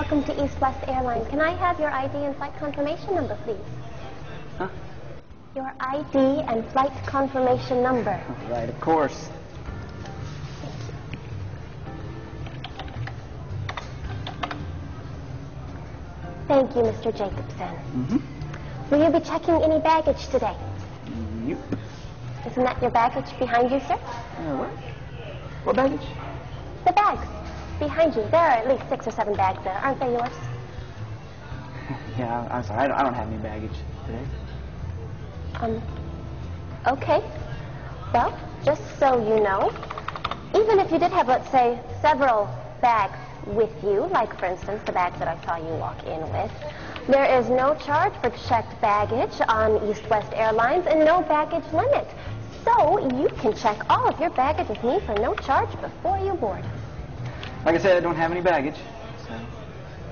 Welcome to East West Airlines. Can I have your ID and flight confirmation number, please? Huh? Your ID and flight confirmation number. Right, of course. Thank you, Mr. Jacobson. Mm-hmm. Will you be checking any baggage today? Yep. Isn't that your baggage behind you, sir? What? What baggage? The bags. Behind you. There are at least 6 or 7 bags there. Aren't they yours? Yeah, I'm sorry. I don't have any baggage today. Okay. Well, just so you know, even if you did have, let's say, several bags with you, like, for instance, the bags that I saw you walk in with, there is no charge for checked baggage on East West Airlines and no baggage limit. So you can check all of your baggage with me for no charge before you board. Like I said, I don't have any baggage, so...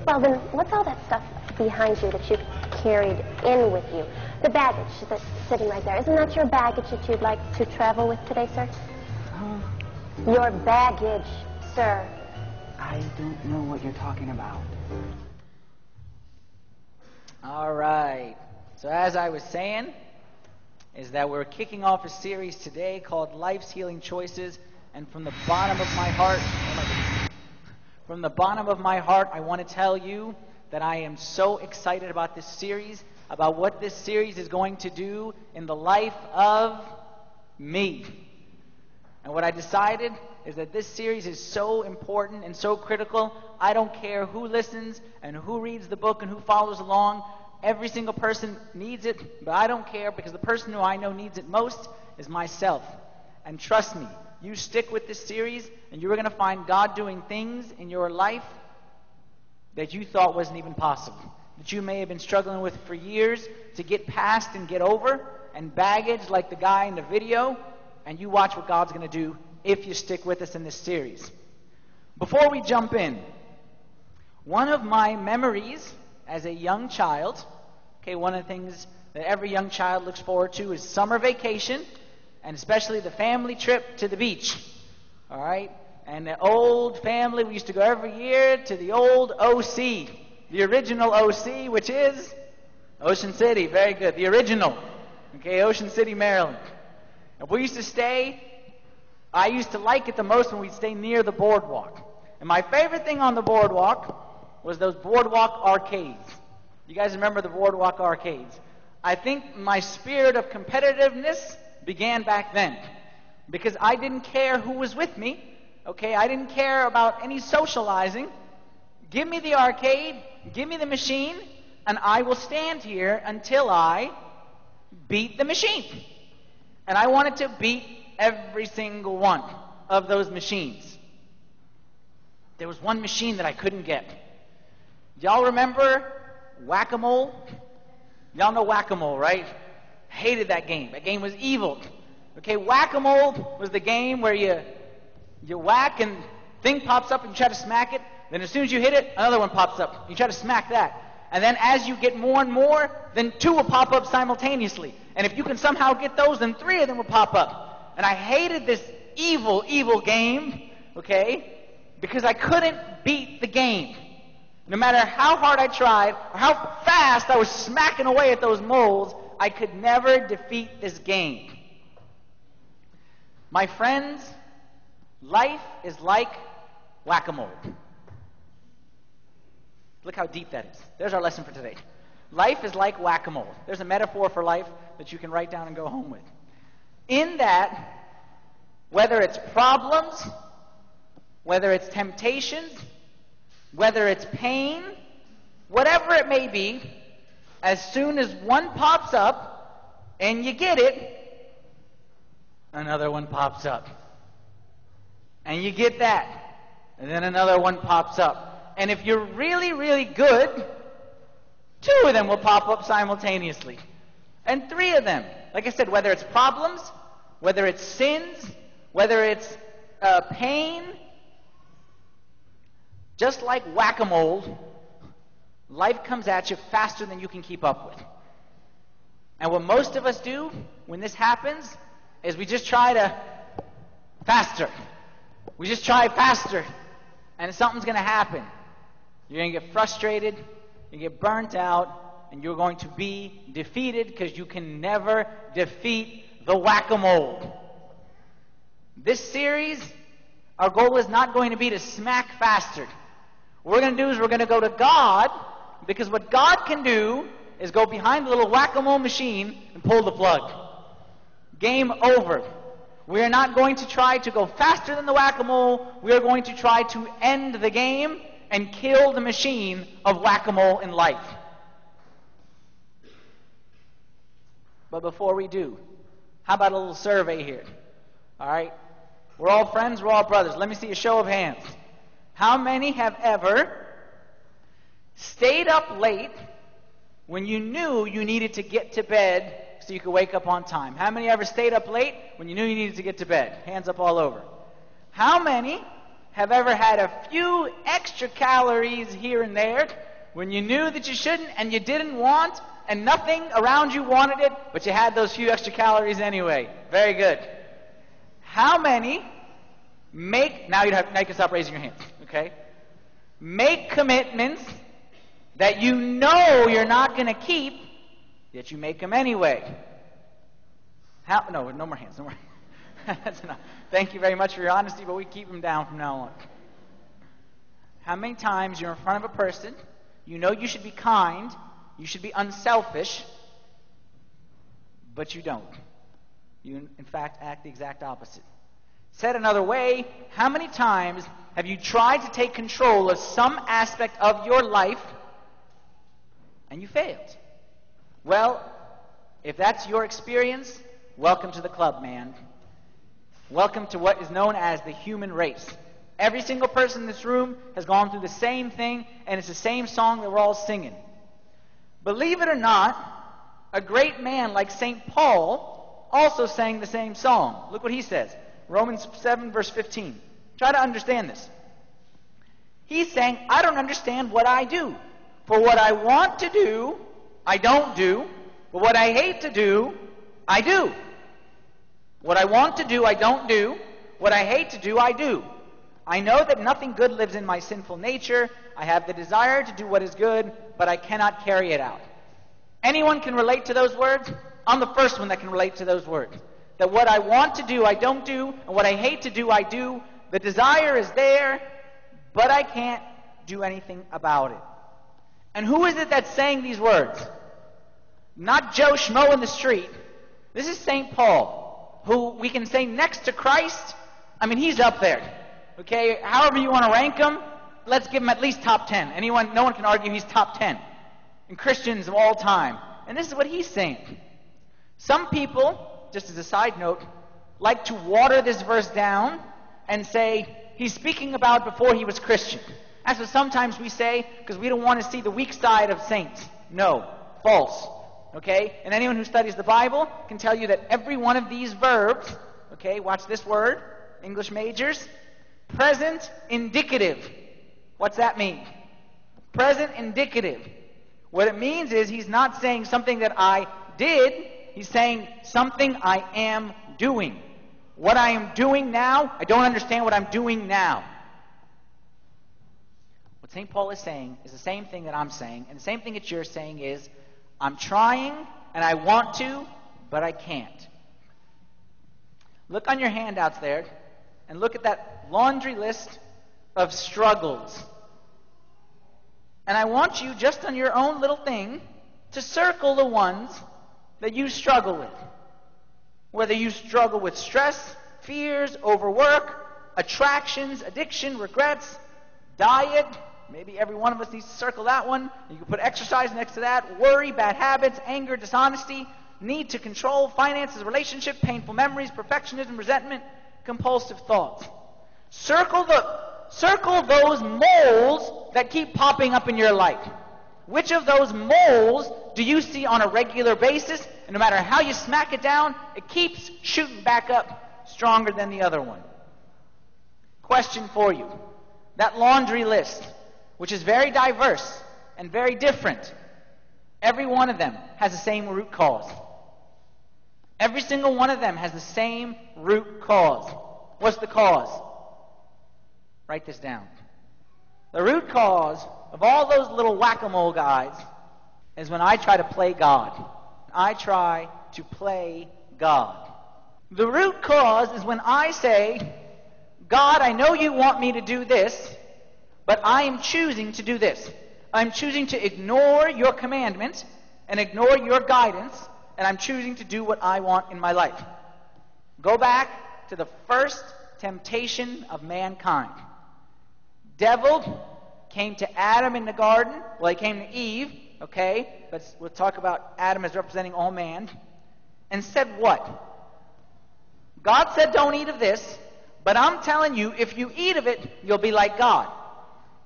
Well, then, what's all that stuff behind you that you carried in with you? The baggage that's sitting right there. Isn't that your baggage that you'd like to travel with today, sir? Your baggage, sir. I don't know what you're talking about. All right. So as I was saying, is that we're kicking off a series today called Life's Healing Choices, and from the bottom of my heart, I want to tell you that I am so excited about this series, about what this series is going to do in the life of me. And what I decided is that this series is so important and so critical. I don't care who listens and who reads the book and who follows along. Every single person needs it, but I don't care, because the person who I know needs it most is myself. And trust me, you stick with this series and you're going to find God doing things in your life that you thought wasn't even possible, that you may have been struggling with for years to get past and get over, and baggage like the guy in the video, and you watch what God's going to do if you stick with us in this series. Before we jump in, one of my memories as a young child, one of the things that every young child looks forward to is summer vacation, and especially the family trip to the beach. All right? And the old family, we used to go every year to the old OC, the original OC, which is Ocean City. Very good. The original. Ocean City, Maryland. And we used to stay, I used to like it the most when we'd stay near the boardwalk. And my favorite thing on the boardwalk was those boardwalk arcades. You guys remember the boardwalk arcades? I think my spirit of competitiveness began back then, because I didn't care who was with me. I didn't care about any socializing. Give me the arcade, give me the machine, and I will stand here until I beat the machine. And I wanted to beat every single one of those machines. There was one machine that I couldn't get. Y'all remember Whack-A-Mole? Y'all know Whack-A-Mole, right? Hated that game. That game was evil. Whack-A-Mole was the game where you whack and thing pops up and you try to smack it. Then as soon as you hit it, another one pops up. You try to smack that. And then as you get more and more, then 2 will pop up simultaneously. And if you can somehow get those, then 3 of them will pop up. And I hated this evil, evil game, because I couldn't beat the game. No matter how hard I tried, or how fast I was smacking away at those moles, I could never defeat this game. My friends, life is like whack-a-mole. Look how deep that is. There's our lesson for today. Life is like whack-a-mole. There's a metaphor for life that you can write down and go home with. In that, whether it's problems, whether it's temptations, whether it's pain, whatever it may be, as soon as one pops up and you get it, another one pops up. And you get that, and then another one pops up. And if you're really, really good, 2 of them will pop up simultaneously. And 3 of them. Like I said, whether it's problems, whether it's sins, whether it's pain, just like whack-a-mole, life comes at you faster than you can keep up with. And what most of us do when this happens is we just try to faster. We just try faster, and something's going to happen. You're going to get frustrated, you get burnt out, and you're going to be defeated because you can never defeat the whack-a-mole. This series, our goal is not going to be to smack faster. What we're going to do is we're going to go to God, because what God can do is go behind the little whack-a-mole machine and pull the plug. Game over. We are not going to try to go faster than the whack-a-mole. We are going to try to end the game and kill the machine of whack-a-mole in life. But before we do, how about a little survey here? All right? We're all friends, we're all brothers. Let me see a show of hands. How many have ever stayed up late when you knew you needed to get to bed so you could wake up on time? How many ever stayed up late when you knew you needed to get to bed? Hands up all over. How many have ever had a few extra calories here and there when you knew that you shouldn't and you didn't want, and nothing around you wanted it, but you had those few extra calories anyway? Very good. How many now you can stop raising your hands, okay? Make commitments that you know you're not going to keep, yet you make them anyway? No more hands, no more. That's enough. Thank you very much for your honesty, but we keep them down from now on. How many times you're in front of a person, you know you should be kind, you should be unselfish, but you don't. You, in fact, act the exact opposite. Said another way, how many times have you tried to take control of some aspect of your life and you failed? Well, if that's your experience, welcome to the club, man. Welcome to what is known as the human race. Every single person in this room has gone through the same thing, and it's the same song that we're all singing. Believe it or not, a great man like St. Paul also sang the same song. Look what he says. Romans 7, verse 15. Try to understand this. He's saying, I don't understand what I do. For what I want to do, I don't do. But what I hate to do, I do. What I want to do, I don't do. What I hate to do, I do. I know that nothing good lives in my sinful nature. I have the desire to do what is good, but I cannot carry it out. Anyone can relate to those words? I'm the first one that can relate to those words. That what I want to do, I don't do, and what I hate to do, I do. The desire is there, but I can't do anything about it. And who is it that's saying these words? Not Joe Schmo in the street. This is St. Paul, who we can say next to Christ, I mean, he's up there. Okay, however you want to rank him, let's give him at least top 10. No one can argue he's top 10 in Christians of all time. And this is what he's saying. Some people, just as a side note, like to water this verse down and say he's speaking about before he was Christian. That's what sometimes we say because we don't want to see the weak side of saints. No, false. Okay? And anyone who studies the Bible can tell you that every one of these verbs, okay, watch this word, English majors, present indicative. What's that mean? Present indicative. What it means is he's not saying something that I did, he's saying something I am doing. What I am doing now, I don't understand what I'm doing now. What St. Paul is saying is the same thing that I'm saying, and the same thing that you're saying is, I'm trying and I want to, but I can't. Look on your handouts there and look at that laundry list of struggles. And I want you, just on your own little thing, to circle the ones that you struggle with. Whether you struggle with stress, fears, overwork, attractions, addiction, regrets, diet. Maybe every one of us needs to circle that one. You can put exercise next to that. Worry, bad habits, anger, dishonesty, need to control, finances, relationship, painful memories, perfectionism, resentment, compulsive thoughts. Circle those moles that keep popping up in your life. Which of those moles do you see on a regular basis? And no matter how you smack it down, it keeps shooting back up stronger than the other one. Question for you. That laundry list, which is very diverse and very different, every one of them has the same root cause. Every single one of them has the same root cause. What's the cause? Write this down. The root cause of all those little whack-a-mole guys is when I try to play God. I try to play God. The root cause is when I say, God, I know you want me to do this, but I am choosing to do this. I'm choosing to ignore your commandment and ignore your guidance, and I'm choosing to do what I want in my life. Go back to the first temptation of mankind. Devil came to Adam in the garden. Well, he came to Eve, okay? We'll talk about Adam as representing all man. And said what? God said, don't eat of this, but I'm telling you, if you eat of it, you'll be like God.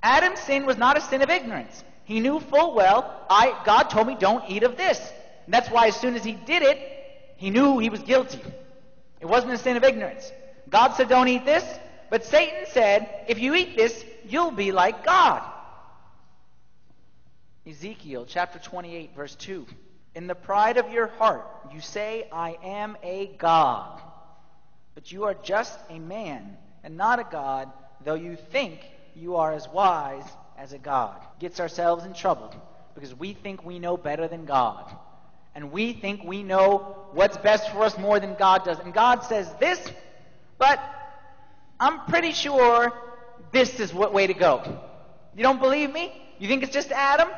Adam's sin was not a sin of ignorance. He knew full well, God told me don't eat of this. And that's why as soon as he did it, he knew he was guilty. It wasn't a sin of ignorance. God said don't eat this, but Satan said, if you eat this, you'll be like God. Ezekiel chapter 28, verse 2. In the pride of your heart, you say, I am a God. But you are just a man and not a God, though you think you are as wise as a God. Gets ourselves in trouble because we think we know better than God. And we think we know what's best for us more than God does. And God says this, but I'm pretty sure this is what way to go. You don't believe me? You think it's just Adam?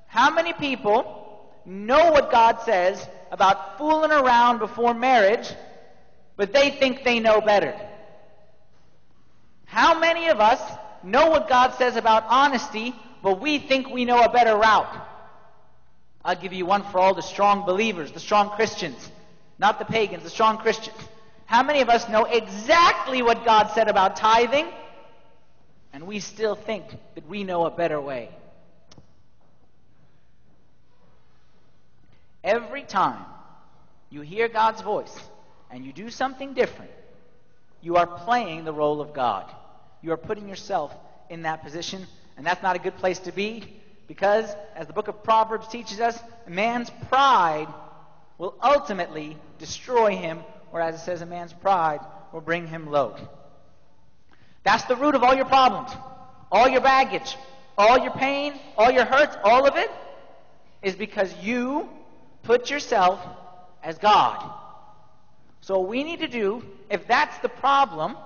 How many people know what God says about fooling around before marriage, but they think they know better? How many of us know what God says about honesty, but we think we know a better route? I'll give you one for all the strong believers, the strong Christians, not the pagans, the strong Christians. How many of us know exactly what God said about tithing, and we still think that we know a better way? Every time you hear God's voice and you do something different, you are playing the role of God. You are putting yourself in that position, and that's not a good place to be, because, as the book of Proverbs teaches us, a man's pride will ultimately destroy him, or as it says, a man's pride will bring him low. That's the root of all your problems, all your baggage, all your pain, all your hurts, all of it is because you put yourself as God. So what we need to do, if that's the problem,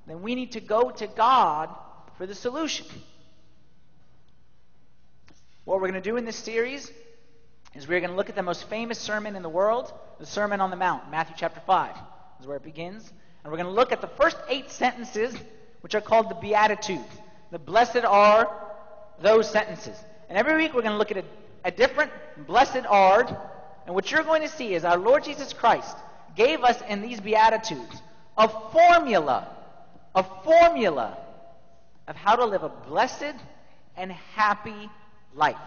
then we need to go to God for the solution. What we're going to do in this series is we're going to look at the most famous sermon in the world, the Sermon on the Mount, Matthew chapter 5 is where it begins. And we're going to look at the first 8 sentences, which are called the Beatitudes. The blessed are those sentences. And every week we're going to look at a different blessed are. And what you're going to see is our Lord Jesus Christ gave us in these Beatitudes a formula of how to live a blessed and happy life.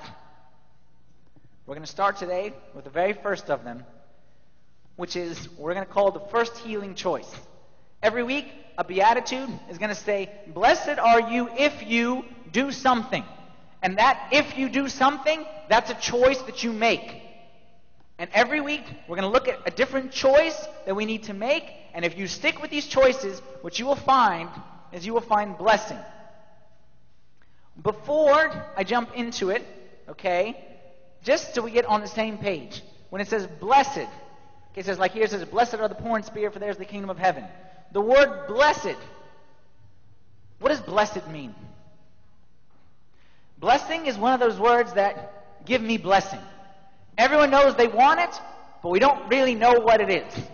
We're going to start today with the very first of them, which is we're going to call the first healing choice. Every week, a beatitude is going to say, blessed are you if you do something. And that if you do something, that's a choice that you make. And every week, we're going to look at a different choice that we need to make. And if you stick with these choices, what you will find is you will find blessing. Before I jump into it, okay, just so we get on the same page, when it says blessed, okay, it says like here, it says, blessed are the poor in spirit, for theirs is the kingdom of heaven. The word blessed, what does blessed mean? Blessing is one of those words that give me blessing. Everyone knows they want it, but we don't really know what it is.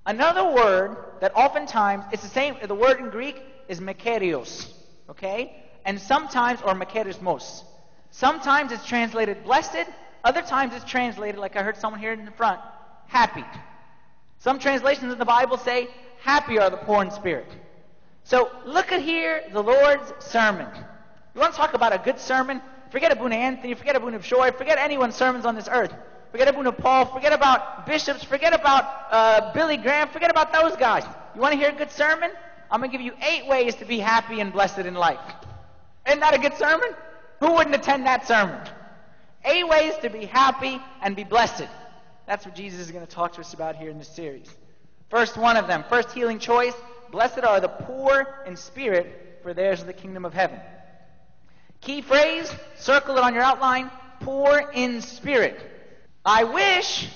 Another word that oftentimes, it's the same, the word in Greek is makarios, okay? And sometimes, or makarismos. Sometimes it's translated blessed, other times it's translated, like I heard someone here in the front, happy. Some translations of the Bible say, happy are the poor in spirit. So look at here, the Lord's sermon. You want to talk about a good sermon? Forget Abuna Anthony, forget Abuna Bishoy, forget anyone's sermons on this earth. Forget Abuna Paul, forget about bishops, forget about Billy Graham, forget about those guys. You want to hear a good sermon? I'm going to give you 8 ways to be happy and blessed in life. Isn't that a good sermon? Who wouldn't attend that sermon? 8 ways to be happy and be blessed. That's what Jesus is going to talk to us about here in this series. First one of them, first healing choice, blessed are the poor in spirit, for theirs is the kingdom of heaven. Key phrase, circle it on your outline, poor in spirit. I wish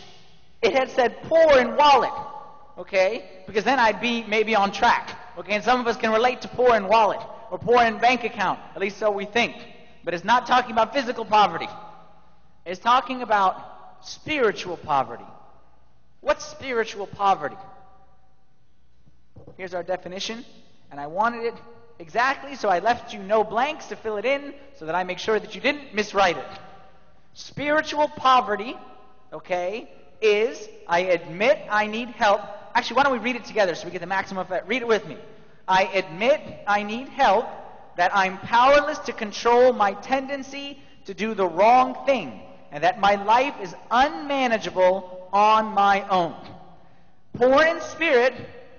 it had said poor in wallet, okay? Because then I'd be maybe on track, okay? And some of us can relate to poor in wallet or poor in bank account, at least so we think. But it's not talking about physical poverty. It's talking about spiritual poverty. What's spiritual poverty? Here's our definition, and I wanted it exactly, so I left you no blanks to fill it in so that I make sure that you didn't miswrite it. Spiritual poverty, okay, is I admit I need help. Actually, why don't we read it together so we get the maximum effect? Read it with me. I admit I need help, that I'm powerless to control my tendency to do the wrong thing, and that my life is unmanageable on my own. Poor in spirit,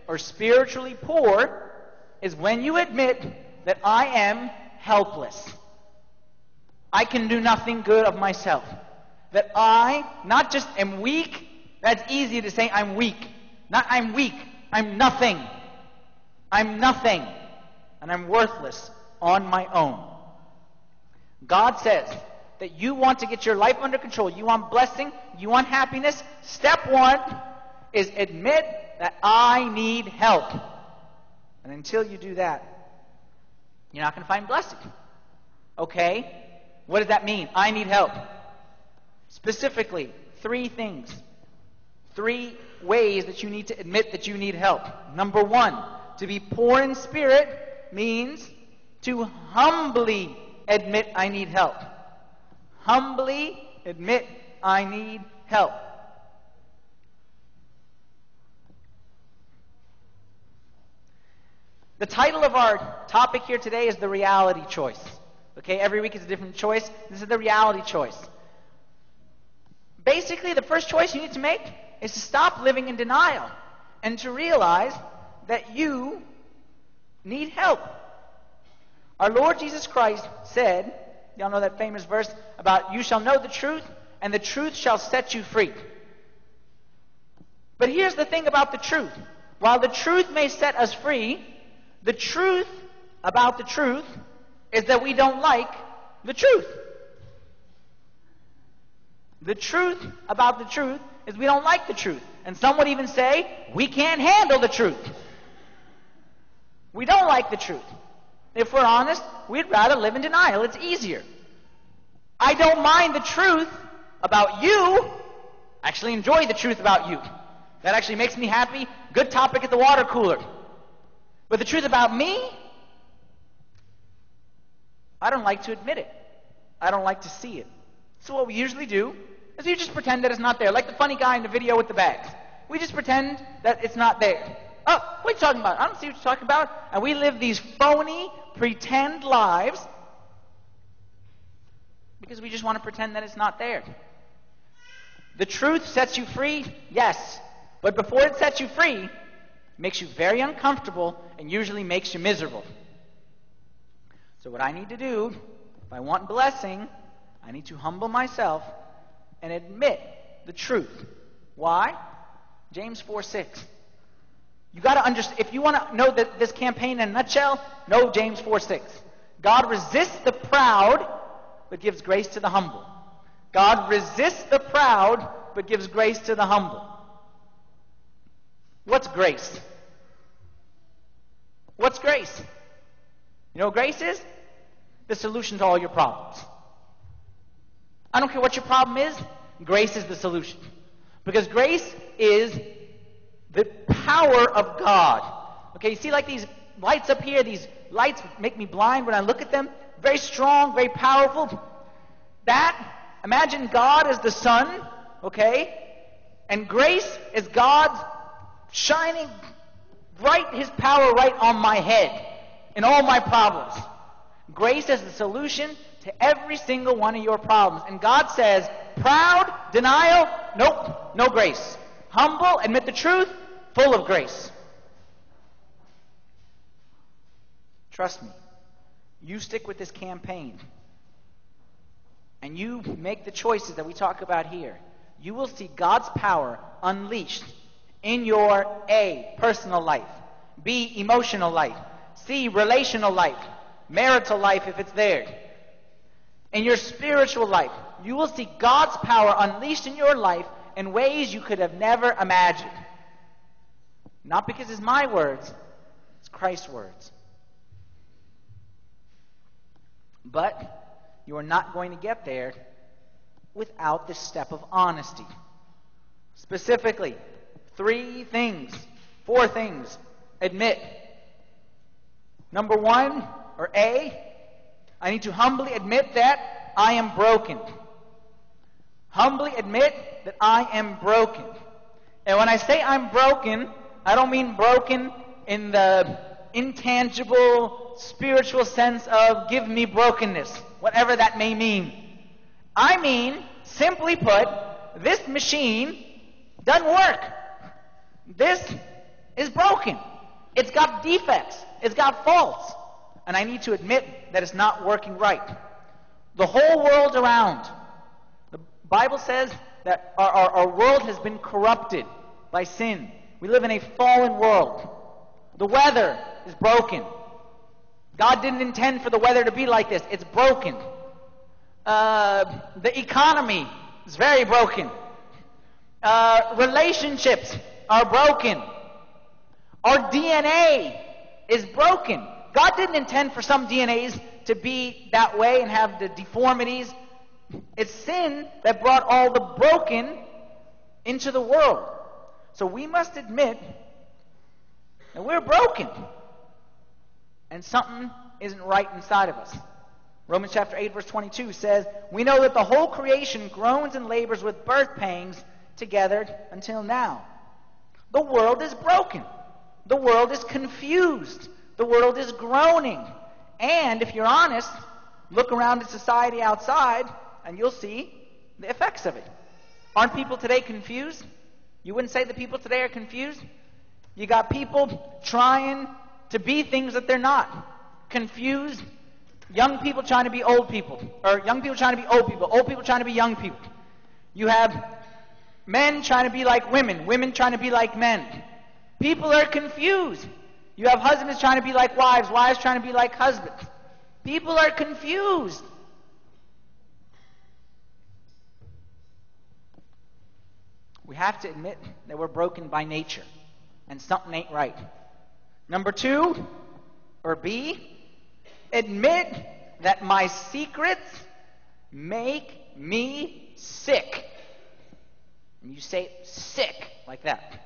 or spiritually poor, is when you admit that I am helpless. I can do nothing good of myself. That I not just am weak, that's easy to say I'm weak. Not I'm weak, I'm nothing. I'm nothing. And I'm worthless on my own. God says that you want to get your life under control. You want blessing, you want happiness. Step one is admit that I need help. And until you do that, you're not going to find blessing. Okay? What does that mean? I need help. Specifically, 3 things. 3 ways that you need to admit that you need help. Number 1, to be poor in spirit means to humbly admit I need help. Humbly admit I need help. The title of our topic here today is the reality choice. Okay, every week is a different choice. This is the reality choice. Basically, the first choice you need to make is to stop living in denial and to realize that you need help. Our Lord Jesus Christ said, y'all know that famous verse about you shall know the truth and the truth shall set you free. But here's the thing about the truth. While the truth may set us free, the truth about the truth is that we don't like the truth. The truth about the truth is we don't like the truth. And some would even say, we can't handle the truth. We don't like the truth. If we're honest, we'd rather live in denial. It's easier. I don't mind the truth about you. I actually enjoy the truth about you. That actually makes me happy. Good topic at the water cooler. But the truth about me, I don't like to admit it. I don't like to see it. So what we usually do is we just pretend that it's not there. Like the funny guy in the video with the bags. We just pretend that it's not there. Oh, what are you talking about? I don't see what you're talking about. And we live these phony, pretend lives because we just want to pretend that it's not there. The truth sets you free, yes. But before it sets you free, it makes you very uncomfortable and usually makes you miserable. So what I need to do, if I want blessing, I need to humble myself and admit the truth. Why? James 4:6. You got to understand, if you want to know this campaign in a nutshell, know James 4:6. God resists the proud, but gives grace to the humble. God resists the proud, but gives grace to the humble. What's grace? What's grace? You know what grace is? The solution to all your problems. I don't care what your problem is, grace is the solution. Because grace is the power of God. Okay, you see like these lights up here, these lights make me blind when I look at them. Very strong, very powerful. Imagine God as the sun, okay? And grace is God's shining His power right on my head in all my problems. Grace is the solution to every single one of your problems. And God says, proud, denial, nope, no grace. Humble, admit the truth, full of grace. Trust me. You stick with this campaign and you make the choices that we talk about here. You will see God's power unleashed in your A, personal life, B, emotional life, C, relational life, marital life if it's there, In your spiritual life, you will see God's power unleashed in your life in ways you could have never imagined. Not because it's my words, it's Christ's words. But you are not going to get there without this step of honesty. Specifically, 4 things. Admit. Number 1, or A, I need to humbly admit that I am broken. Humbly admit that I am broken. And when I say I'm broken, I don't mean broken in the intangible, spiritual sense of give me brokenness, whatever that may mean. I mean, simply put, this machine doesn't work. This is broken. It's got defects. It's got faults. And I need to admit that it's not working right. The whole world around. The Bible says that our world has been corrupted by sin. We live in a fallen world. The weather is broken. God didn't intend for the weather to be like this. It's broken. The economy is very broken. Relationships are broken. Our DNA is broken. God didn't intend for some DNAs to be that way and have the deformities. It's sin that brought all the broken into the world. So we must admit that we're broken and something isn't right inside of us. Romans chapter 8 verse 22 says, we know that the whole creation groans and labors with birth pangs together until now. The world is broken. The world is confused. The world is groaning. And if you're honest, look around at society outside and you'll see the effects of it. Aren't people today confused? You wouldn't say that people today are confused? You got people trying to be things that they're not. Confused. Young people trying to be old people. Or young people trying to be old people. Old people trying to be young people. You have men trying to be like women. Women trying to be like men. People are confused. You have husbands trying to be like wives. Wives trying to be like husbands. People are confused. We have to admit that we're broken by nature. And something ain't right. Number 2, or B, admit that my secrets make me sick. And you say sick like that.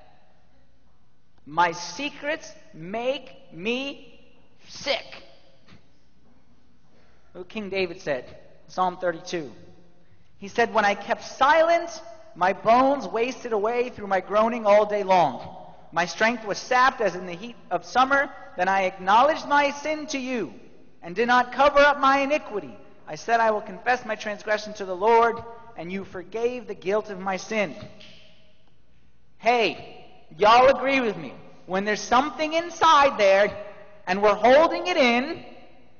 My secrets make me sick. Look what King David said, Psalm 32. He said, when I kept silent, my bones wasted away through my groaning all day long. My strength was sapped as in the heat of summer. Then I acknowledged my sin to you and did not cover up my iniquity. I said, I will confess my transgression to the Lord, and you forgave the guilt of my sin. Hey, y'all agree with me. When there's something inside there, and we're holding it in,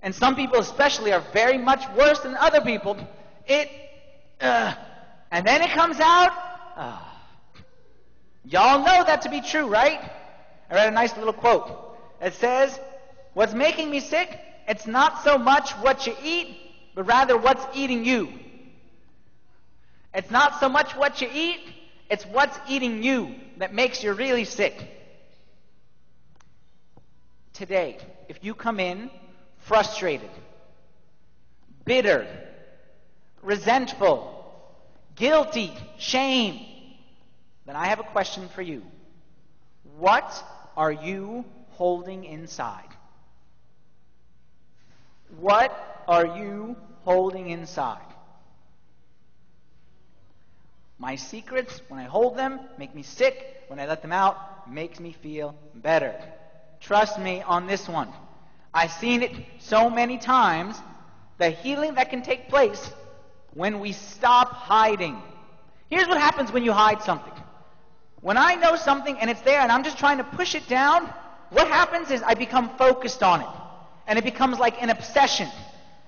and some people especially are very much worse than other people, and then it comes out, y'all know that to be true, right? I read a nice little quote. It says, what's making me sick, it's not so much what you eat, but rather what's eating you. It's not so much what you eat, it's what's eating you that makes you really sick. Today, if you come in frustrated, bitter, resentful, guilty, shame, then I have a question for you. What are you holding inside? What are you holding inside? My secrets, when I hold them, make me sick. When I let them out, makes me feel better. Trust me on this one. I've seen it so many times, the healing that can take place when we stop hiding. Here's what happens when you hide something. When I know something and it's there and I'm just trying to push it down, what happens is I become focused on it. And it becomes like an obsession.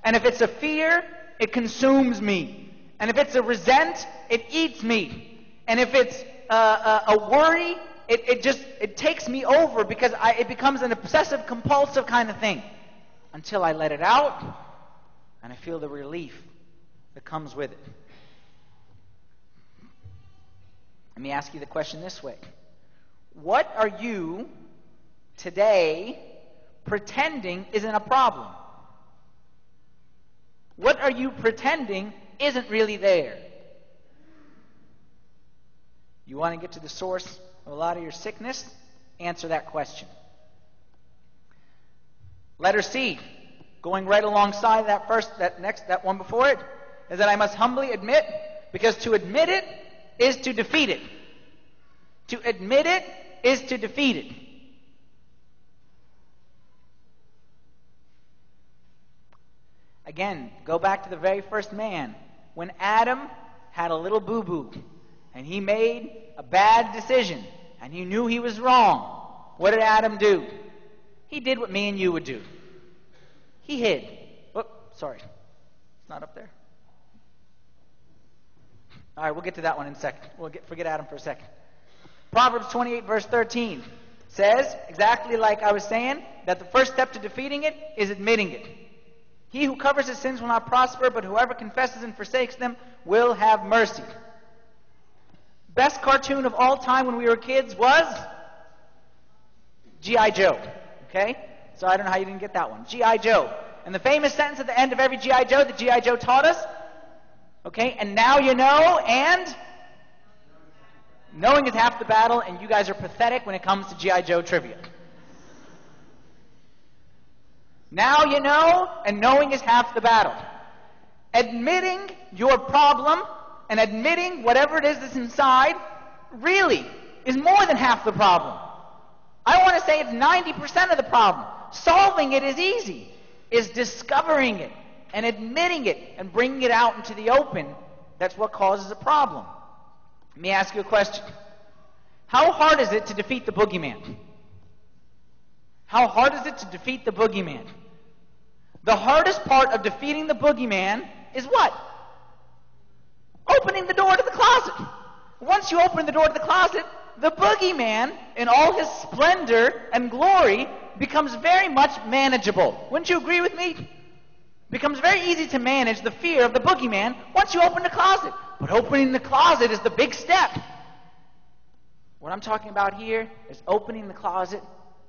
And if it's a fear, it consumes me. And if it's a resent, it eats me. And if it's a worry, it takes me over because it becomes an obsessive compulsive kind of thing. Until I let it out and I feel the relief that comes with it. Let me ask you the question this way. What are you today pretending isn't a problem? What are you pretending isn't really there? You want to get to the source of a lot of your sickness? Answer that question. Letter C, going right alongside that one before it, is that I must humbly admit, because to admit it is to defeat it. To admit it is to defeat it. Again, go back to the very first man. When Adam had a little boo-boo, and he made a bad decision, and he knew he was wrong, what did Adam do? He did what me and you would do. He hid. Oh, sorry. It's not up there. All right, we'll get to that one in a second. Forget Adam for a second. Proverbs 28, verse 13 says, exactly like I was saying, that the first step to defeating it is admitting it. He who covers his sins will not prosper, but whoever confesses and forsakes them will have mercy. Best cartoon of all time when we were kids was G.I. Joe. Okay? So I don't know how you didn't get that one. G.I. Joe. And the famous sentence at the end of every G.I. Joe that G.I. Joe taught us, okay, and now you know, and knowing is half the battle, and you guys are pathetic when it comes to G.I. Joe trivia. Now you know, and knowing is half the battle. Admitting your problem and admitting whatever it is that's inside really is more than half the problem. I want to say it's 90% of the problem. Solving it is easy. It's discovering it and admitting it and bringing it out into the open. That's what causes a problem. Let me ask you a question. How hard is it to defeat the boogeyman? How hard is it to defeat the boogeyman? The hardest part of defeating the boogeyman is what? Opening the door to the closet. Once you open the door to the closet, the boogeyman, in all his splendor and glory, becomes very much manageable. Wouldn't you agree with me? Becomes very easy to manage the fear of the boogeyman once you open the closet. But opening the closet is the big step. What I'm talking about here is opening the closet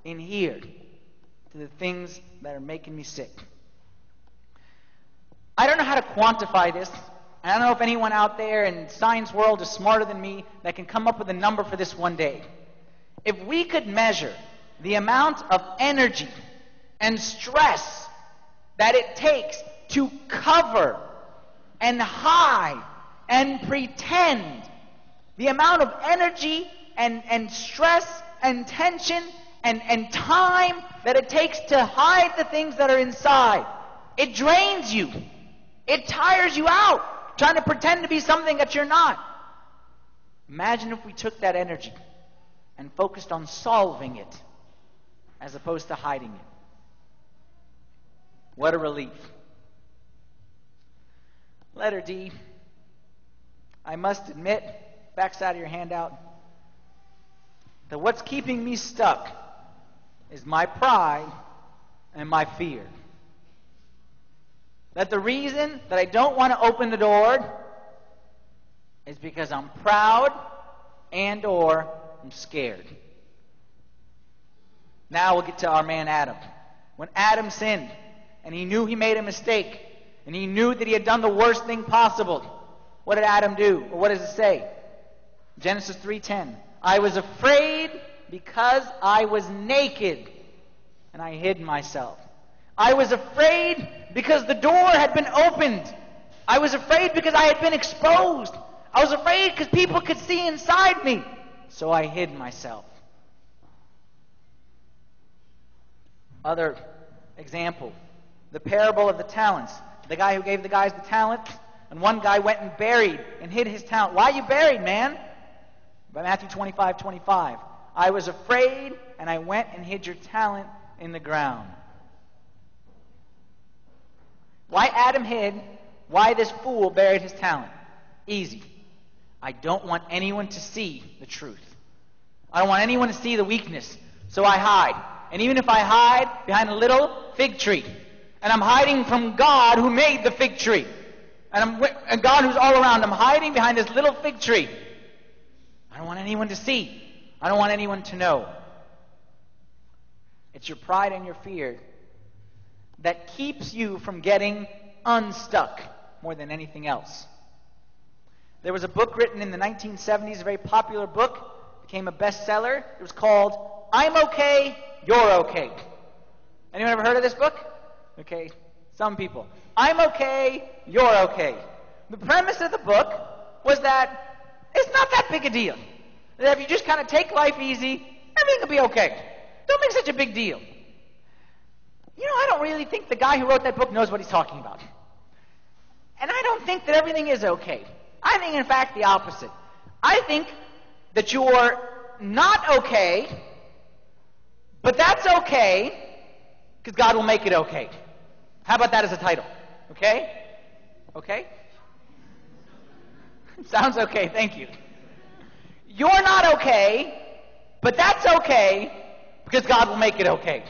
in here to the things that are making me sick. I don't know how to quantify this. I don't know if anyone out there in the science world is smarter than me that can come up with a number for this one day. If we could measure the amount of energy and stress that it takes to cover and hide and pretend, the amount of energy and stress and tension and time that it takes to hide the things that are inside, it drains you. It tires you out, trying to pretend to be something that you're not. Imagine if we took that energy and focused on solving it as opposed to hiding it. What a relief. Letter D. I must admit, backside of your handout, that what's keeping me stuck is my pride and my fear. That the reason that I don't want to open the door is because I'm proud and or I'm scared. Now we'll get to our man Adam. When Adam sinned and he knew he made a mistake and he knew that he had done the worst thing possible, what did Adam do? Or what does it say? Genesis 3:10. I was afraid because I was naked and I hid myself. I was afraid because the door had been opened. I was afraid because I had been exposed. I was afraid because people could see inside me. So I hid myself. Other example, the parable of the talents. The guy who gave the guys the talent, and one guy went and buried and hid his talent. Why are you buried, man? By Matthew 25:25. I was afraid and I went and hid your talent in the ground. Why Adam hid, why this fool buried his talent? Easy. I don't want anyone to see the truth. I don't want anyone to see the weakness, so I hide. And even if I hide behind a little fig tree, and I'm hiding from God who made the fig tree, And God who's all around. I'm hiding behind this little fig tree. I don't want anyone to see. I don't want anyone to know. It's your pride and your fear that keeps you from getting unstuck more than anything else. There was a book written in the 1970s, a very popular book, became a bestseller. It was called I'm Okay, You're Okay. Anyone ever heard of this book? Okay, some people. I'm okay, you're okay. The premise of the book was that it's not that big a deal. That if you just kind of take life easy, everything will be okay. Don't make such a big deal. I don't really think the guy who wrote that book knows what he's talking about. And I don't think that everything is okay. I think, in fact, the opposite. I think that you're not okay, but that's okay, because God will make it okay. How about that as a title? Okay? Okay? Sounds okay, thank you. You're not okay, but that's okay, because God will make it okay.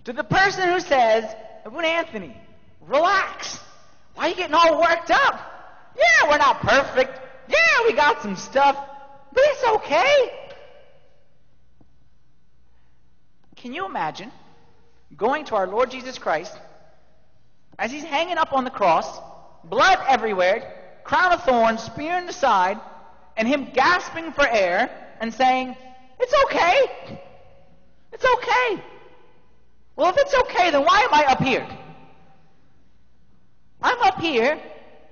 To the person who says, Anthony, relax. Why are you getting all worked up? Yeah, we're not perfect. Yeah, we got some stuff, but it's okay. Can you imagine going to our Lord Jesus Christ as he's hanging up on the cross, blood everywhere, crown of thorns, spear in the side, and him gasping for air and saying, it's okay. It's okay. Well, if it's okay, then why am I up here? I'm up here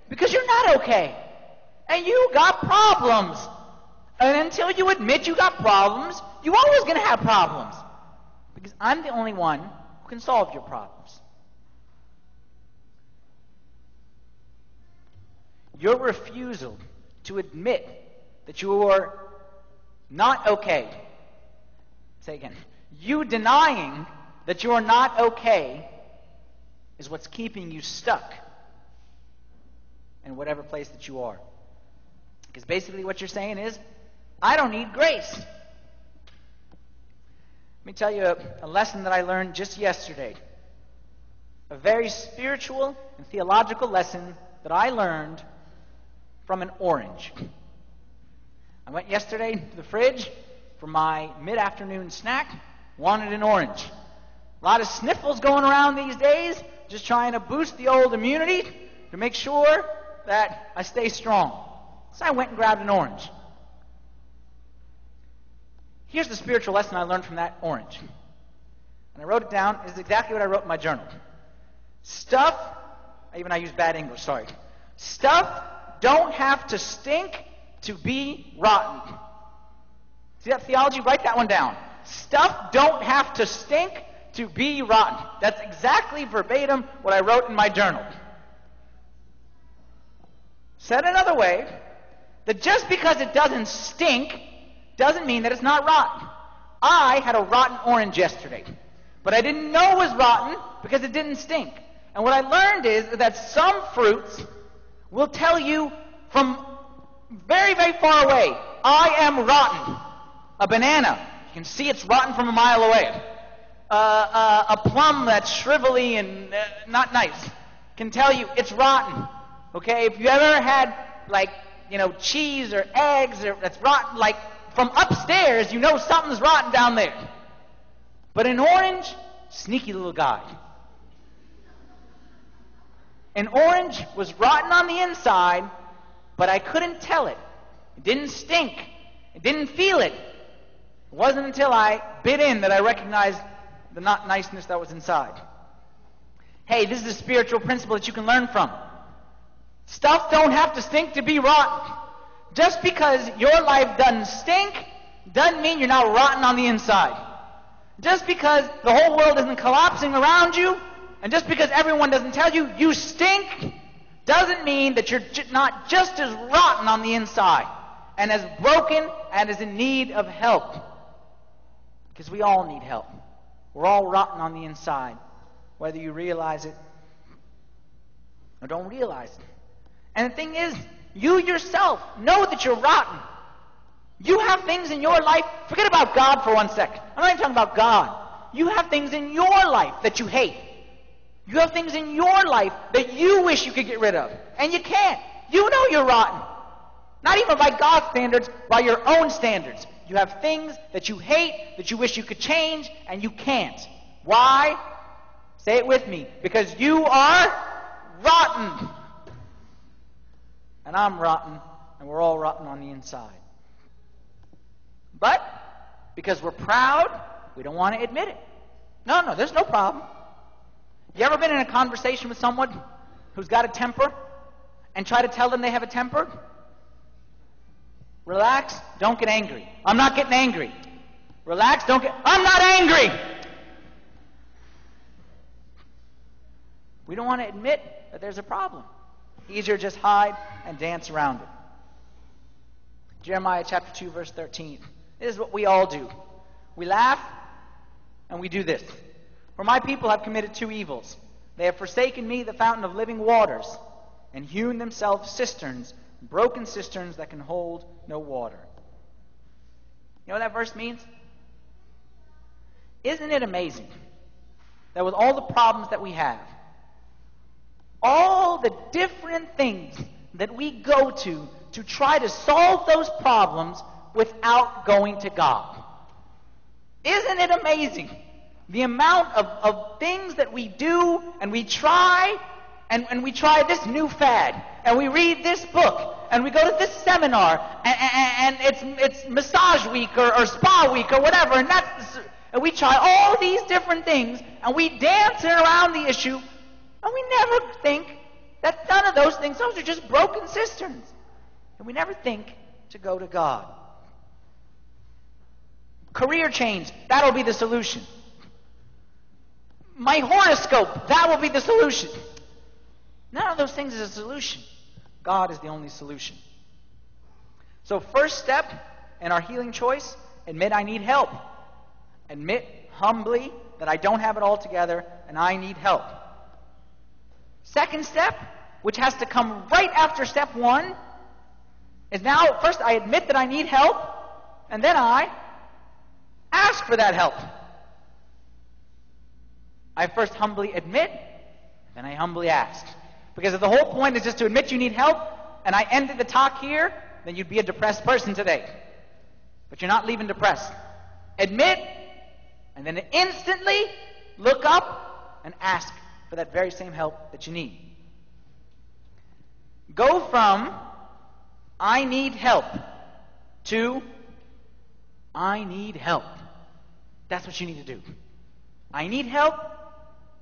because you're not okay. And you got problems. And until you admit you got problems, you're always going to have problems. Because I'm the only one who can solve your problems. Your refusal to admit that you're not okay. Say again. You denying that you're not okay is what's keeping you stuck in whatever place that you are. Because basically what you're saying is, I don't need grace. Let me tell you a lesson that I learned just yesterday. A very spiritual and theological lesson that I learned from an orange. I went yesterday to the fridge for my mid-afternoon snack, wanted an orange. A lot of sniffles going around these days, just trying to boost the old immunity to make sure that I stay strong. So I went and grabbed an orange. Here's the spiritual lesson I learned from that orange. And I wrote it down. It's exactly what I wrote in my journal. Stuff, even I used bad English, sorry. Stuff don't have to stink to be rotten. See that theology? Write that one down. Stuff don't have to stink to be rotten. That's exactly verbatim what I wrote in my journal. Said another way, that just because it doesn't stink doesn't mean that it's not rotten. I had a rotten orange yesterday, but I didn't know it was rotten because it didn't stink. And what I learned is that some fruits will tell you from very, very far away, I am rotten. A banana, you can see it's rotten from a mile away. A plum that's shrivelly and not nice can tell you it's rotten. Okay, if you ever had, cheese or eggs that's rotten, from upstairs, you know something's rotten down there. But an orange, sneaky little guy. An orange was rotten on the inside, but I couldn't tell it. It didn't stink. It didn't feel it. It wasn't until I bit in that I recognized the not niceness that was inside. Hey, this is a spiritual principle that you can learn from. Stuff don't have to stink to be rotten. Just because your life doesn't stink doesn't mean you're not rotten on the inside. Just because the whole world isn't collapsing around you, and just because everyone doesn't tell you you stink, doesn't mean that you're not just as rotten on the inside and as broken and as in need of help. Because we all need help. We're all rotten on the inside, whether you realize it or don't realize it. And the thing is, you yourself know that you're rotten. You have things in your life, forget about God for 1 second. I'm not even talking about God. You have things in your life that you hate. You have things in your life that you wish you could get rid of, and you can't. You know you're rotten. Not even by God's standards, by your own standards. You have things that you hate, that you wish you could change, and you can't. Why? Say it with me. Because you are rotten. And I'm rotten, and we're all rotten on the inside. But, because we're proud, we don't want to admit it. No, there's no problem. You ever been in a conversation with someone who's got a temper and try to tell them they have a temper? Relax, don't get angry. I'm not getting angry. Relax, I'm not angry! We don't want to admit that there's a problem. Easier just hide and dance around it. Jeremiah chapter 2, verse 13. This is what we all do. We laugh and we do this. For my people have committed two evils. They have forsaken me, the fountain of living waters, and hewn themselves cisterns, broken cisterns that can hold no water. You know what that verse means? Isn't it amazing that with all the problems that we have, all the different things that we go to try to solve those problems without going to God? Isn't it amazing? The amount of things that we do and we try, and we try this new fad, and we read this book, and we go to this seminar, and it's massage week or spa week or whatever, and we try all these different things, and we dance around the issue, and we never think that none of those things, those are just broken cisterns. And we never think to go to God. Career change, that'll be the solution. My horoscope, that will be the solution. None of those things is a solution. God is the only solution. So first step in our healing choice, admit I need help. Admit humbly that I don't have it all together and I need help. Second step, which has to come right after step one, is now first I admit that I need help, and then I ask for that help. I first humbly admit, then I humbly ask. Because if the whole point is just to admit you need help, and I ended the talk here, then you'd be a depressed person today. But you're not leaving depressed. Admit, and then instantly look up and ask for that very same help that you need. Go from I need help to I need help. That's what you need to do. I need help.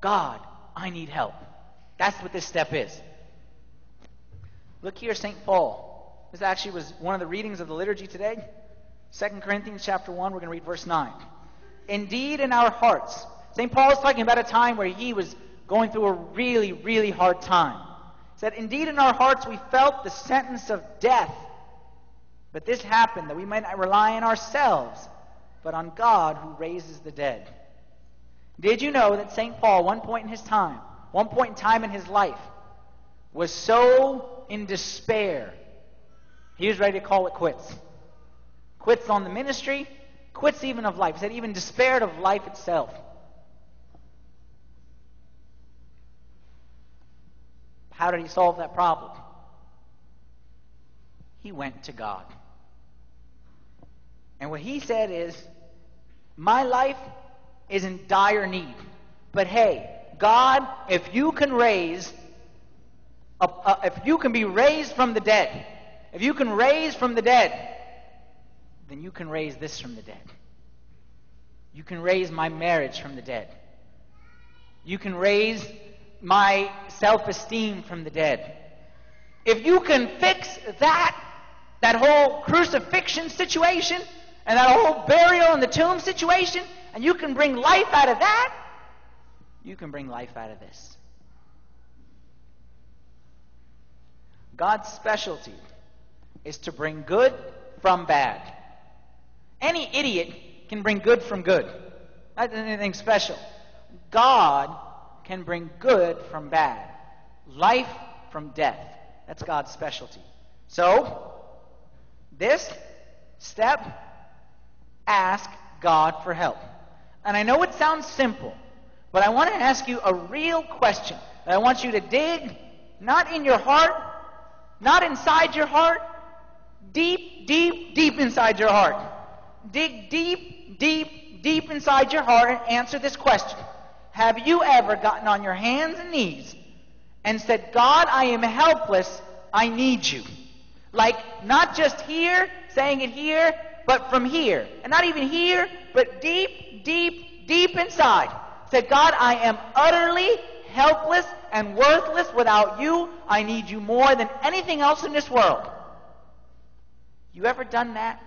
God, I need help. That's what this step is. Look here, St. Paul. This actually was one of the readings of the liturgy today. 2 Corinthians chapter 1, we're going to read verse 9. Indeed, in our hearts. St. Paul is talking about a time where he was going through a really, really hard time. He said, indeed, in our hearts we felt the sentence of death. But this happened that we might not rely on ourselves, but on God who raises the dead. Did you know that St. Paul, one point in time in his life, was so in despair, he was ready to call it quits. Quits on the ministry, quits even of life. He said even despaired of life itself. How did he solve that problem? He went to God. And what he said is, my life is in dire need. But hey, God, if you can be raised from the dead, if you can raise from the dead, then you can raise this from the dead. You can raise my marriage from the dead. You can raise my self-esteem from the dead. If you can fix that whole crucifixion situation, and that whole burial in the tomb situation, and you can bring life out of that, you can bring life out of this. God's specialty is to bring good from bad. Any idiot can bring good from good. Not anything special. God can bring good from bad. Life from death. That's God's specialty. So, this step, ask God for help. And I know it sounds simple, But I want to ask you a real question. And I want you to dig, not in your heart, not inside your heart, deep, deep, deep inside your heart. Dig deep, deep, deep inside your heart and answer this question. Have you ever gotten on your hands and knees and said, God, I am helpless, I need you? Like, not just here, saying it here, but from here. And not even here, but deep, deep, deep inside. Said, God, I am utterly helpless and worthless without you. I need you more than anything else in this world. You ever done that?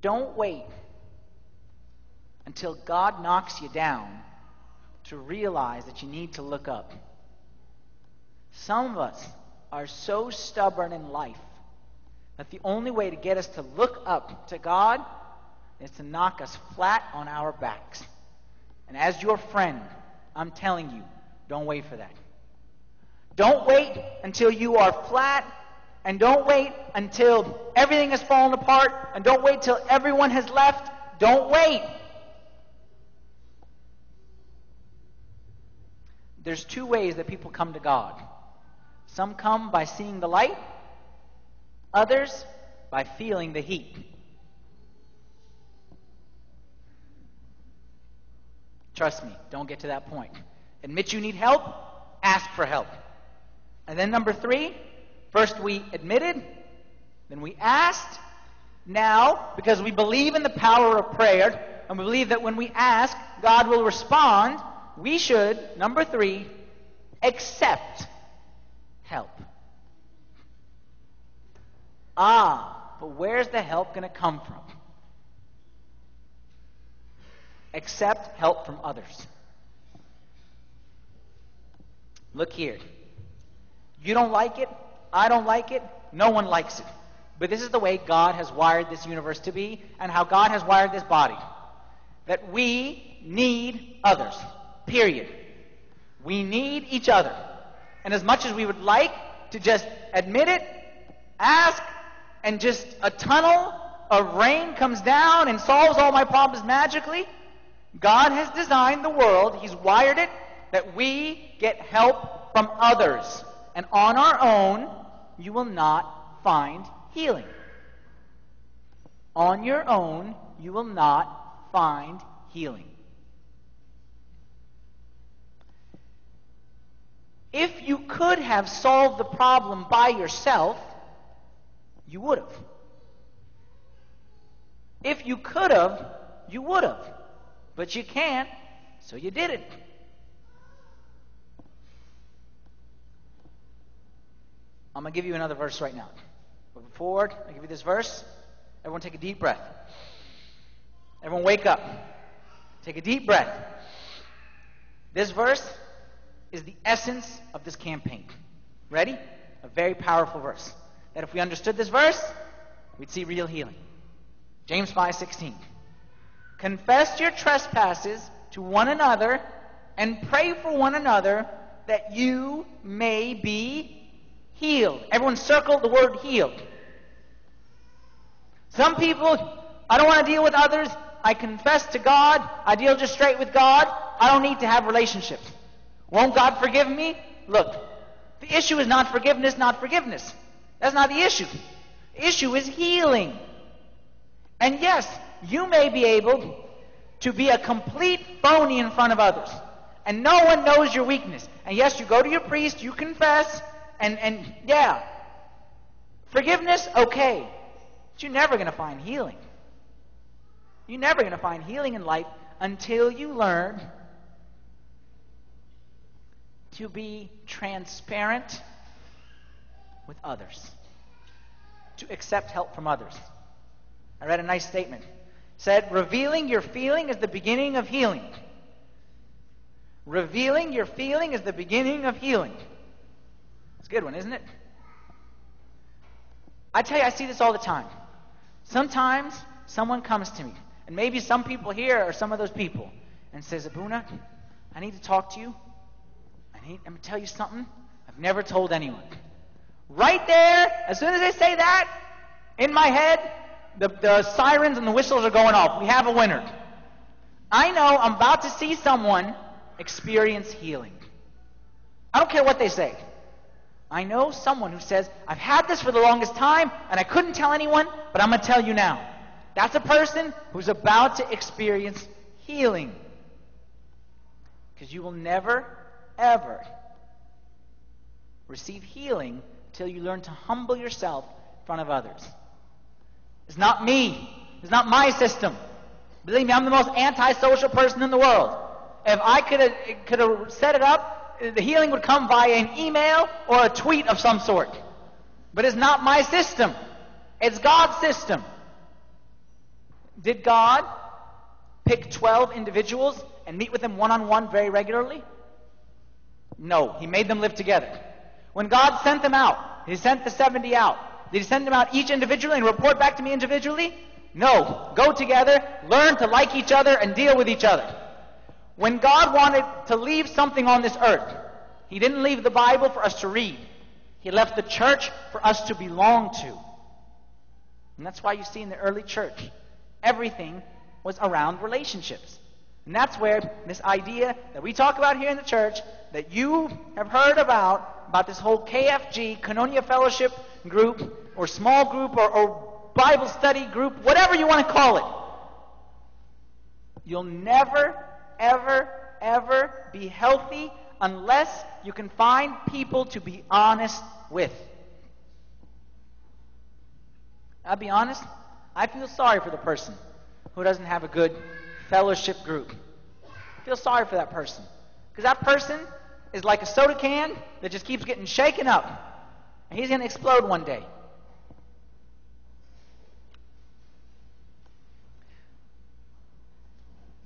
Don't wait until God knocks you down to realize that you need to look up. Some of us are so stubborn in life that the only way to get us to look up to God is to knock us flat on our backs. And as your friend, I'm telling you, don't wait for that. Don't wait until you are flat, and don't wait until everything has fallen apart, and don't wait till everyone has left. Don't wait. There's two ways that people come to God. Some come by seeing the light, others by feeling the heat. Trust me, don't get to that point. Admit you need help, ask for help. And then number 3, first we admitted, then we asked. Now, because we believe in the power of prayer, and we believe that when we ask, God will respond, we should, number 3, accept help. But where's the help going to come from? Accept help from others. Look here. You don't like it. I don't like it. No one likes it. But this is the way God has wired this universe to be, and how God has wired this body. That we need others. Period. We need each other. And as much as we would like to just admit it, ask, and just a tunnel of rain comes down and solves all my problems magically, God has designed the world, He's wired it, that we get help from others. And on our own, you will not find healing. On your own, you will not find healing. If you could have solved the problem by yourself, you would have. If you could have, you would have. But you can't, so you did it. I'm going to give you another verse right now. Moving forward, I give you this verse. Everyone take a deep breath. Everyone wake up. Take a deep breath. This verse is the essence of this campaign. Ready? A very powerful verse. That if we understood this verse, we'd see real healing. James 5:16. Confess your trespasses to one another and pray for one another that you may be healed. Everyone circle the word healed. Some people, I don't want to deal with others. I confess to God. I deal just straight with God. I don't need to have relationships. Won't God forgive me? Look, the issue is not forgiveness, not forgiveness. That's not the issue. The issue is healing. And yes, you may be able to be a complete phony in front of others. And no one knows your weakness. And yes, you go to your priest, you confess, and yeah. Forgiveness, okay. But you're never going to find healing. You're never going to find healing in life until you learn to be transparent with others. To accept help from others. I read a nice statement. It said, revealing your feeling is the beginning of healing. Revealing your feeling is the beginning of healing. It's a good one, isn't it? I tell you, I see this all the time. Sometimes someone comes to me, and maybe some people here are some of those people, and says, Abuna, I need to talk to you. I'm going to tell you something I've never told anyone. Right there, as soon as they say that, in my head, the sirens and the whistles are going off. We have a winner. I know I'm about to see someone experience healing. I don't care what they say. I know someone who says, I've had this for the longest time, and I couldn't tell anyone, but I'm going to tell you now. That's a person who's about to experience healing. Because you will never, ever receive healing until you learn to humble yourself in front of others. It's not me. It's not my system. Believe me, I'm the most antisocial person in the world. If I could have set it up, the healing would come via an email or a tweet of some sort. But it's not my system. It's God's system. Did God pick 12 individuals and meet with them one-on-one very regularly? No. He made them live together. When God sent them out, He sent the 70 out. Did He send them out each individually and report back to me individually? No. Go together, learn to like each other, and deal with each other. When God wanted to leave something on this earth, He didn't leave the Bible for us to read. He left the church for us to belong to. And that's why you see in the early church, everything was around relationships. And that's where this idea that we talk about here in the church, that you have heard about this whole KFG, Koinonia Fellowship group, or small group, or Bible study group, whatever you want to call it. You'll never, ever, ever be healthy unless you can find people to be honest with. I'll be honest, I feel sorry for the person who doesn't have a good fellowship group. I feel sorry for that person. Because that person is like a soda can that just keeps getting shaken up. And he's going to explode one day.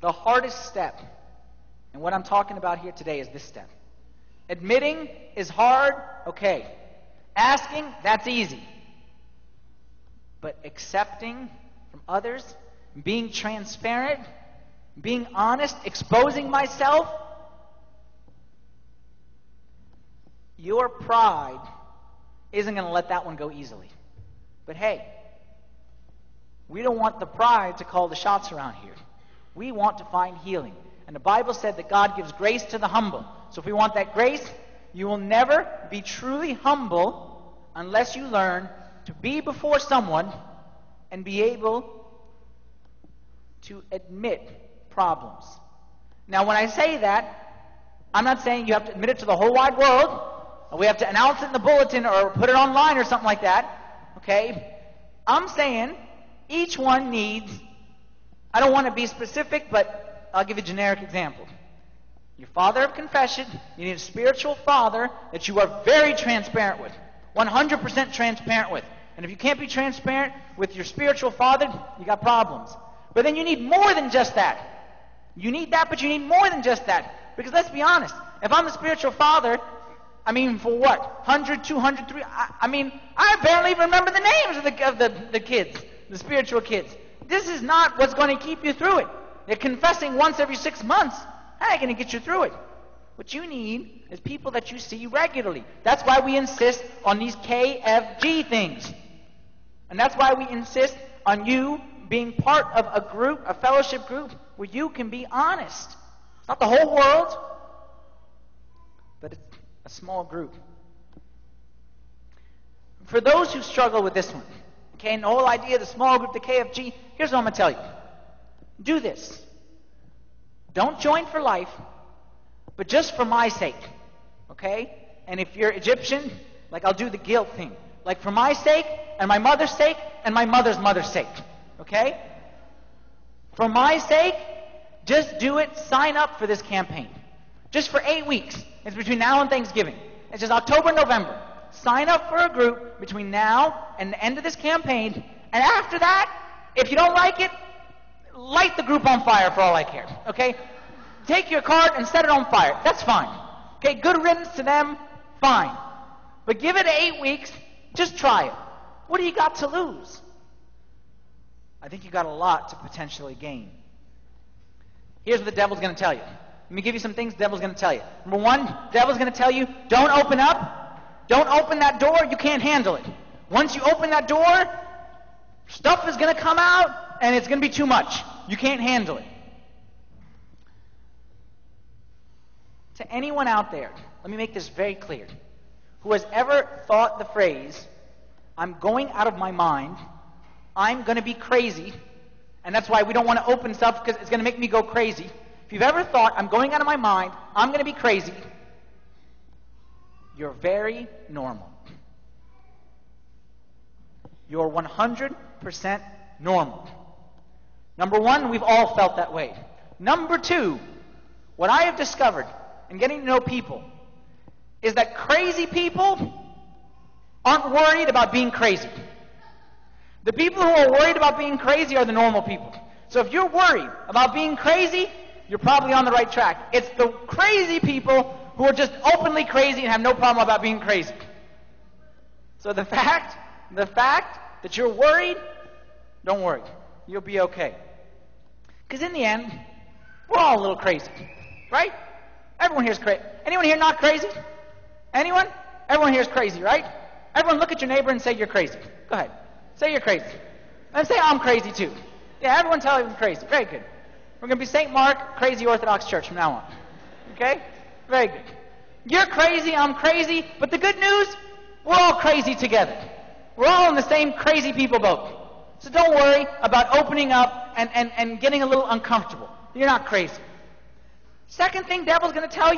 The hardest step, and what I'm talking about here today, is this step. Admitting is hard, okay. Asking, that's easy. But accepting from others, being transparent, being honest, exposing myself, your pride isn't going to let that one go easily. But hey, we don't want the pride to call the shots around here. We want to find healing. And the Bible said that God gives grace to the humble. So if we want that grace, you will never be truly humble unless you learn to be before someone and be able to admit problems. Now, when I say that, I'm not saying you have to admit it to the whole wide world, or we have to announce it in the bulletin or put it online or something like that. Okay? I'm saying each one needs, I don't want to be specific, but I'll give you a generic example. Your father of confession, you need a spiritual father that you are very transparent with, 100% transparent with. And if you can't be transparent with your spiritual father, you got problems. But then you need more than just that. You need that, but you need more than just that. Because let's be honest, if I'm the spiritual father, I mean, for what? 100, 200, 300? I barely even remember the names of the kids, the spiritual kids. This is not what's going to keep you through it. They're confessing once every 6 months. That ain't going to get you through it. What you need is people that you see regularly. That's why we insist on these KFG things. And that's why we insist on you being part of a group, a fellowship group, where you can be honest. It's not the whole world, but it's a small group. For those who struggle with this one, okay, and the whole idea of the small group, the KFG, here's what I'm going to tell you. Do this. Don't join for life, but just for my sake, okay? And if you're Egyptian, like I'll do the guilt thing. Like for my sake, and my mother's sake, and my mother's mother's sake, okay? For my sake, just do it. Sign up for this campaign. Just for 8 weeks. It's between now and Thanksgiving. It's just October, November. Sign up for a group between now and the end of this campaign, and after that, if you don't like it, light the group on fire for all I care, okay? Take your card and set it on fire. That's fine. Okay, good riddance to them, fine. But give it 8 weeks, just try it. What do you got to lose? I think you got a lot to potentially gain. Here's what the devil's going to tell you. Let me give you some things the devil's going to tell you. Number one, the devil's going to tell you, don't open up. Don't open that door. You can't handle it. Once you open that door, Stuff is going to come out, and it's going to be too much. You can't handle it. To anyone out there, let me make this very clear, who has ever thought the phrase, I'm going out of my mind, I'm going to be crazy, and that's why we don't want to open stuff because it's going to make me go crazy. If you've ever thought, I'm going out of my mind, I'm going to be crazy, you're very normal. You're 100% normal. Number one, we've all felt that way. Number two, what I have discovered in getting to know people is that crazy people aren't worried about being crazy. The people who are worried about being crazy are the normal people. So if you're worried about being crazy, you're probably on the right track. It's the crazy people who are just openly crazy and have no problem about being crazy. So the fact that you're worried, don't worry. You'll be okay. Because in the end, we're all a little crazy. Right? Everyone here is crazy. Anyone here not crazy? Anyone? Everyone here is crazy, right? Everyone look at your neighbor and say you're crazy. Go ahead. Say you're crazy. And say I'm crazy too. Yeah, everyone tell you I'm crazy. Very good. We're going to be St. Mark, Crazy Orthodox Church from now on. Okay? Very good. You're crazy, I'm crazy, but the good news, we're all crazy together. We're all in the same crazy people boat. So don't worry about opening up and getting a little uncomfortable. You're not crazy. Second thing devil's going to tell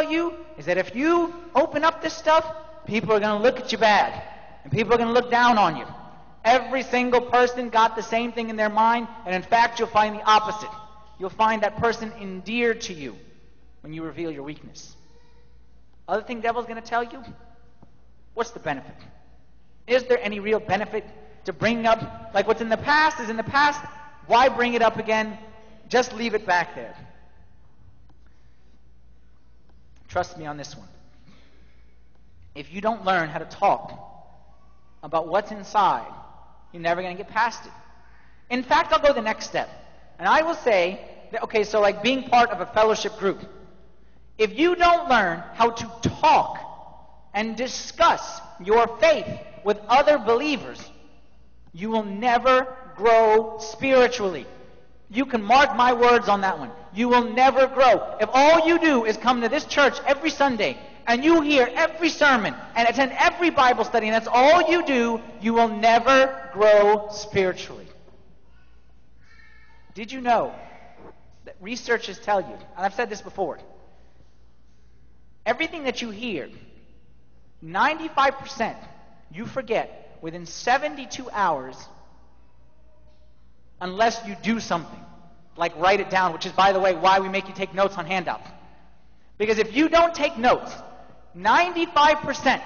you is that if you open up this stuff, people are going to look at you bad. And people are going to look down on you. Every single person got the same thing in their mind, and in fact, you'll find the opposite. You'll find that person endeared to you when you reveal your weakness. Other thing devil's going to tell you, what's the benefit? Is there any real benefit to bringing up, like what's in the past is in the past, why bring it up again? Just leave it back there. Trust me on this one. If you don't learn how to talk about what's inside, you're never going to get past it. In fact, I'll go the next step. And I will say, that, okay, so like being part of a fellowship group. If you don't learn how to talk and discuss your faith with other believers, you will never grow spiritually. You can mark my words on that one. You will never grow. If all you do is come to this church every Sunday and you hear every sermon and attend every Bible study and that's all you do, you will never grow spiritually. Did you know that researchers tell you, and I've said this before, everything that you hear, 95% you forget within 72 hours unless you do something, like write it down, which is, by the way, why we make you take notes on handouts. Because if you don't take notes, 95%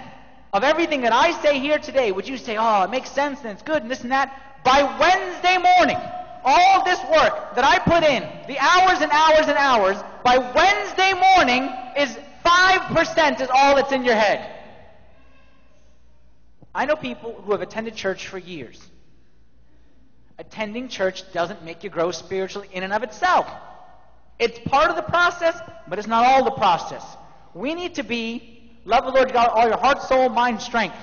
of everything that I say here today, which you say, oh, it makes sense and it's good and this and that, by Wednesday morning, all of this work that I put in, the hours and hours and hours, by Wednesday morning is 5% is all that's in your head. I know people who have attended church for years. Attending church doesn't make you grow spiritually in and of itself. It's part of the process, but it's not all the process. We need to love the Lord God, all your heart, soul, mind, strength.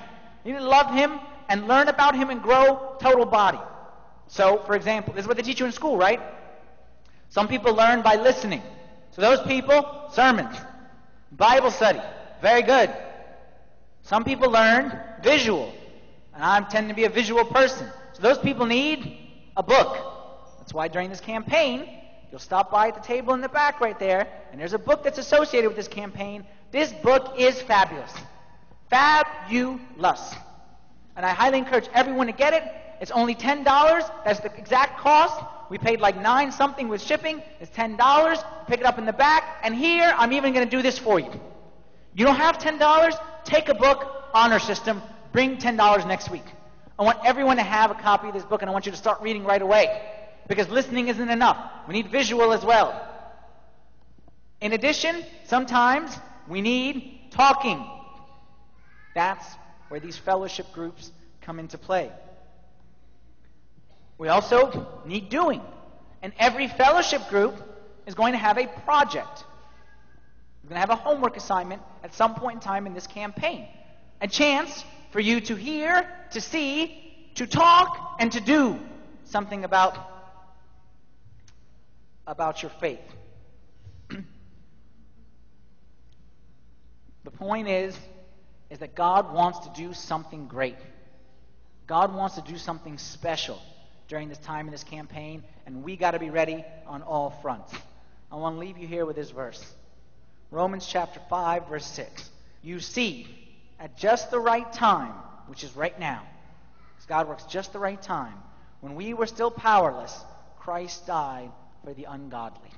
You need to love Him and learn about Him and grow total body. So, for example, this is what they teach you in school, right? Some people learn by listening. So those people, sermons, Bible study, very good. Some people learn visual, and I tend to be a visual person. So those people need a book. That's why during this campaign, you'll stop by at the table in the back right there, and there's a book that's associated with this campaign. This book is fabulous. Fabulous. And I highly encourage everyone to get it. It's only $10. That's the exact cost. We paid like $9 something with shipping. It's $10. Pick it up in the back. And here, I'm even going to do this for you. You don't have $10? Take a book, honor system. Bring $10 next week. I want everyone to have a copy of this book, and I want you to start reading right away. Because listening isn't enough. We need visual as well. In addition, sometimes we need talking. That's where these fellowship groups come into play. We also need doing. And every fellowship group is going to have a project. We're going to have a homework assignment at some point in time in this campaign. A chance for you to hear, to see, to talk and to do something about your faith. The point is that God wants to do something great. God wants to do something special during this time in this campaign, and we got to be ready on all fronts. I want to leave you here with this verse. Romans chapter 5, verse 6. You see, at just the right time, which is right now, because God works just the right time, when we were still powerless, Christ died for the ungodly.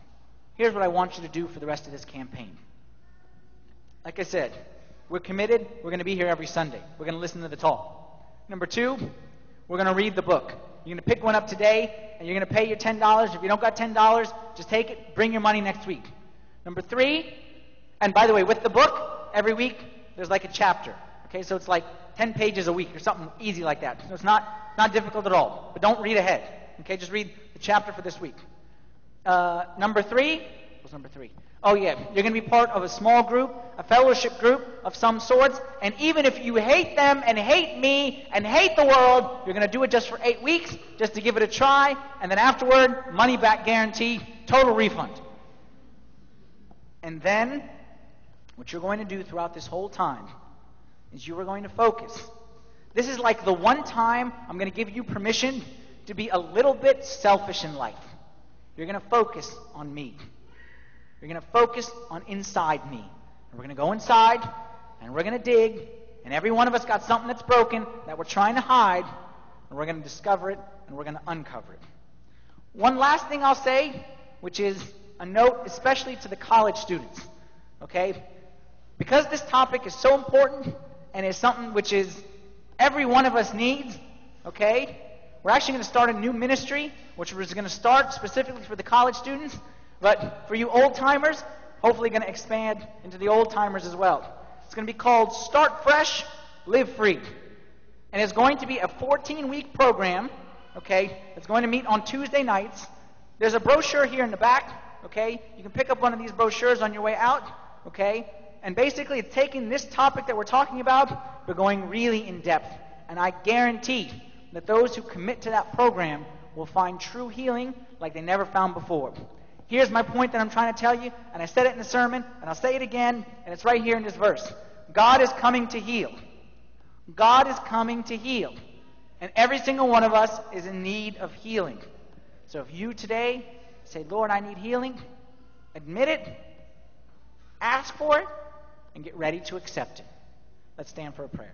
Here's what I want you to do for the rest of this campaign. Like I said, we're committed. We're going to be here every Sunday. We're going to listen to the talk. Number 2, we're going to read the book. You're going to pick one up today, and you're going to pay your $10. If you don't got $10, just take it. Bring your money next week. Number 3, and by the way, with the book, every week, there's like a chapter. Okay, so it's like 10 pages a week or something easy like that. So it's not difficult at all. But don't read ahead. Okay, just read the chapter for this week. Number 3, what's number 3? Oh yeah, you're going to be part of a small group, a fellowship group of some sorts, and even if you hate them and hate me and hate the world, you're going to do it just for 8 weeks, just to give it a try, and then afterward, money back guarantee, total refund. And then, what you're going to do throughout this whole time is you are going to focus. This is like the one time I'm going to give you permission to be a little bit selfish in life. You're going to focus on me. You're going to focus on inside me. And we're going to go inside, and we're going to dig, and every one of us got something that's broken that we're trying to hide, and we're going to discover it, and we're going to uncover it. One last thing I'll say, which is a note especially to the college students, okay? Because this topic is so important, and is something which is every one of us needs, okay? We're actually going to start a new ministry, which is going to start specifically for the college students, but for you old-timers, hopefully going to expand into the old-timers as well. It's going to be called Start Fresh, Live Free. And it's going to be a 14-week program, okay? It's going to meet on Tuesday nights. There's a brochure here in the back, okay? You can pick up one of these brochures on your way out, okay? And basically it's taking this topic that we're talking about, but going really in depth. And I guarantee that those who commit to that program will find true healing like they never found before. Here's my point that I'm trying to tell you, and I said it in the sermon, and I'll say it again, and it's right here in this verse. God is coming to heal. God is coming to heal. And every single one of us is in need of healing. So if you today say, Lord, I need healing, admit it, ask for it, and get ready to accept it. Let's stand for a prayer.